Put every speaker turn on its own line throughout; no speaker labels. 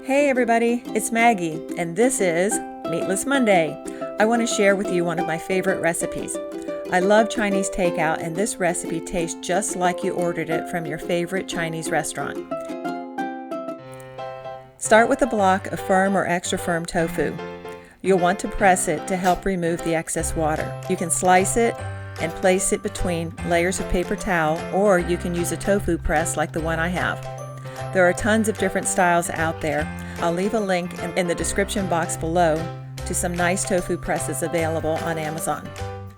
Hey everybody, it's Maggie, and this is Meatless Monday. I want to share with you one of my favorite recipes. I love Chinese Takeout, and this recipe tastes just like you ordered it from your favorite Chinese restaurant. Start with a block of firm or extra firm tofu. You'll want to press it to help remove the excess water. You can slice it and place it between layers of paper towel, or you can use a tofu press like the one I have. There are tons of different styles out there. I'll leave a link in the description box below to some nice tofu presses available on Amazon.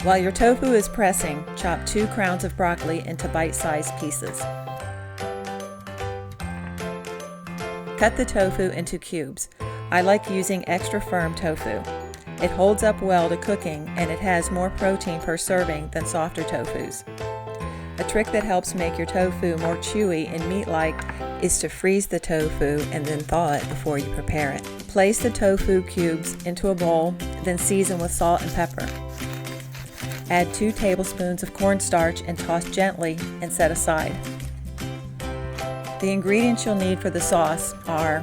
While your tofu is pressing, chop 2 crowns of broccoli into bite-sized pieces. Cut the tofu into cubes. I like using extra firm tofu. It holds up well to cooking, and it has more protein per serving than softer tofus. A trick that helps make your tofu more chewy and meat-like is to freeze the tofu and then thaw it before you prepare it. Place the tofu cubes into a bowl, then season with salt and pepper. Add 2 tablespoons of cornstarch and toss gently and set aside. The ingredients you'll need for the sauce are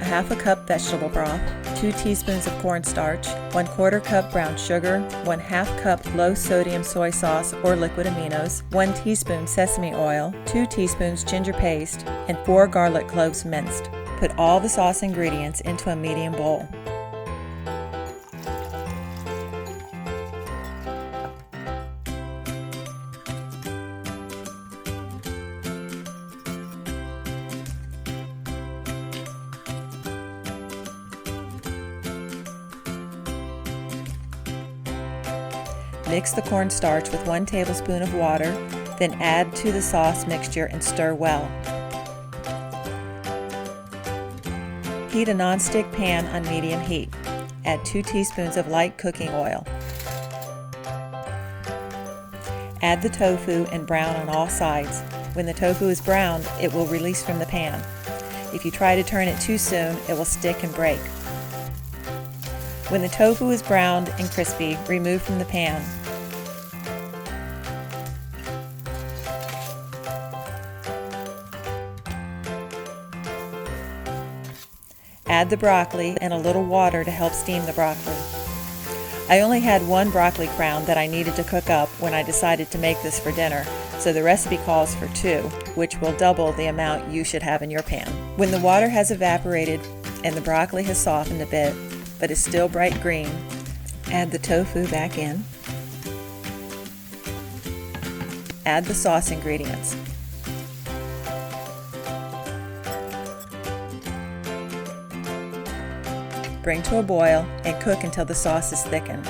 a half a cup vegetable broth, 2 teaspoons of cornstarch, 1/4 cup brown sugar, 1/2 cup low sodium soy sauce or liquid aminos, 1 teaspoon sesame oil, 2 teaspoons ginger paste, and 4 garlic cloves minced. Put all the sauce ingredients into a medium bowl. Mix the cornstarch with 1 tablespoon of water, then add to the sauce mixture and stir well. Heat a non-stick pan on medium heat. Add 2 teaspoons of light cooking oil. Add the tofu and brown on all sides. When the tofu is browned, it will release from the pan. If you try to turn it too soon, it will stick and break. When the tofu is browned and crispy, remove from the pan. Add the broccoli and a little water to help steam the broccoli. I only had 1 broccoli crown that I needed to cook up when I decided to make this for dinner, so the recipe calls for 2, which will double the amount you should have in your pan. When the water has evaporated and the broccoli has softened a bit, but is still bright green, add the tofu back in. Add the sauce ingredients. Bring to a boil and cook until the sauce is thickened.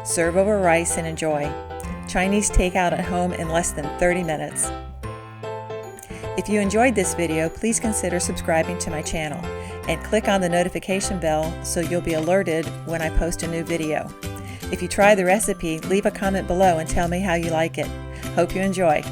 Serve over rice and enjoy. Chinese takeout at home in less than 30 minutes. If you enjoyed this video, please consider subscribing to my channel and click on the notification bell so you'll be alerted when I post a new video. If you try the recipe, leave a comment below and tell me how you like it. Hope you enjoy.